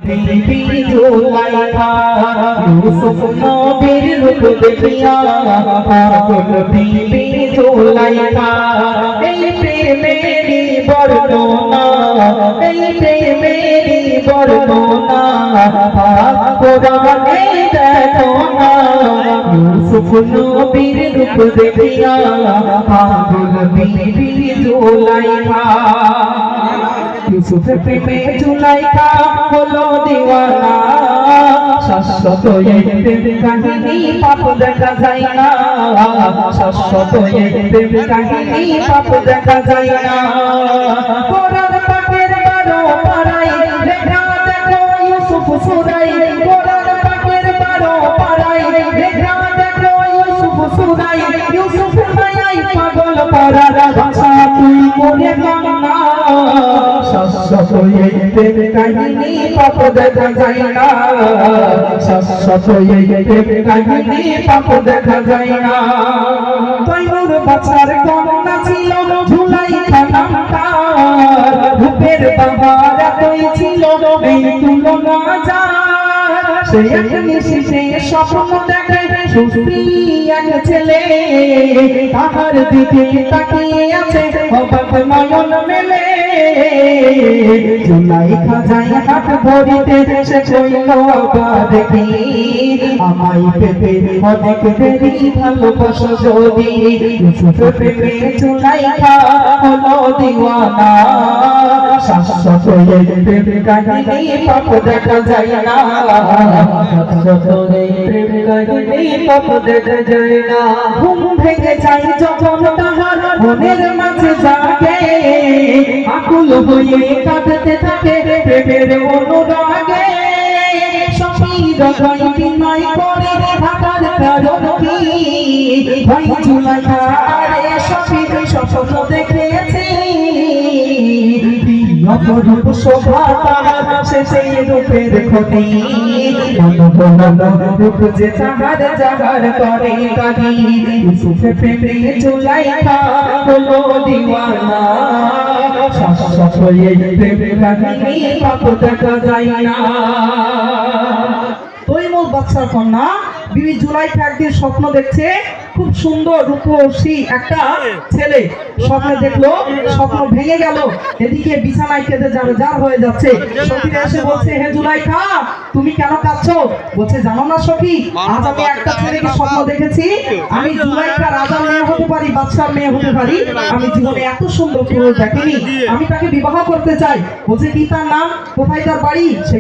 বিবি জুলাইখা ইউসুফ নবীর রূপ দেখিয়া পাগল বিবি জুলাইখা এই প্রেমেরই বর্ণনা এই প্রেমেরই বর্ণনা কোরআনে দেখো না ইউসুফ নবীর রূপ দেখিয়া পাগল বিবি জুলাইখা ইউসুফের প্রেমে জুলাইখা হলো দিওয়ানা শাশ্বত এই প্রেম কাহিনী পাপ দেখা যায় না শাশ্বত এই প্রেম কাহিনী পাপ দেখা যায় না কোরআন পাকের 12 পারায় লেখা দেখো ইউসুফ সূরায় কোরআন পাকের 12 পারায় লেখা দেখো ইউসুফ সূরায় ইউসুফের মায়ায় পাগল পারার ভাষা তুই মনে কান্না শাশ্বত এই প্রেম কাহিনী পাপ দেখা যায় না শাশ্বত এই প্রেম কাহিনী পাপ দেখা যায় না তৈমুর বাছার কন্যা ছিল জুলাইখা নামটা রূপের বাবার এতই ছিল এই তুলনা যায় সে এক নিশিতে স্বপ্ন দেখে সুস্থি এক ছেলে তাহার দিকে তাকিয়ে আছে অবাক নয়ন মেলে জুলাইখা যায় হাত ভরিতে সে কইল দেখি আমায় পেতে অনেক দেরি ভালোবাসো যদি ইউসুফের প্রেমে জুলাইখা হলো দিওয়ানা শাশ্বত এই প্রেম কাহিনী পাপ দেখা যায় না শাশ্বত এই প্রেম কাহিনী পাপ দেখা যায় না ঘুম ভেঙে যায় যখন তাহার মনের মাঝে জাগে আকুল হয়ে কাঁদতে থাকে প্রেমের অনুরাগে স্বামীর গায়ে বিনয় করে থাকার কারণ কি ভাই জুলাইখা আরে স্বামীর স্বপ্ন দেখেছি অপরূপ শোভা তাহার শেষে রূপের ক্ষতি মনোবল রূপ যে তাহার জাগার করে কাঁদি ইউসুফের প্রেমে জুলাইখা হলো দিওয়ানা শাশ্বত এই প্রেম কাহিনী পাপ দেখা যায় না তৈমুর বাদশার কন্যা বিবি জুলাইখা একদিন স্বপ্ন দেখছে খুব সুন্দর রূপসী একটা ছেলে স্বপ্নে দেখলো স্বপ্ন ভেঙে গেল এদিকে বিছানায় কেঁদে যাবে যা হয়ে যাচ্ছে সখীরা এসে বলছে হে জুলাইখা তুমি কেন কাঁদছো বলছে জানো না সখী আজ আমি একটা ছেলেকে স্বপ্ন দেখেছি আমি জুলাইখা রাজার মেয়ে হতে পারি বাদশার মেয়ে হতে পারি আমি জীবনে এত সুন্দর পুরুষ দেখিনি আমি তাকে বিবাহ করতে চাই বলছে কি তার নাম কোথায় তার বাড়ি সে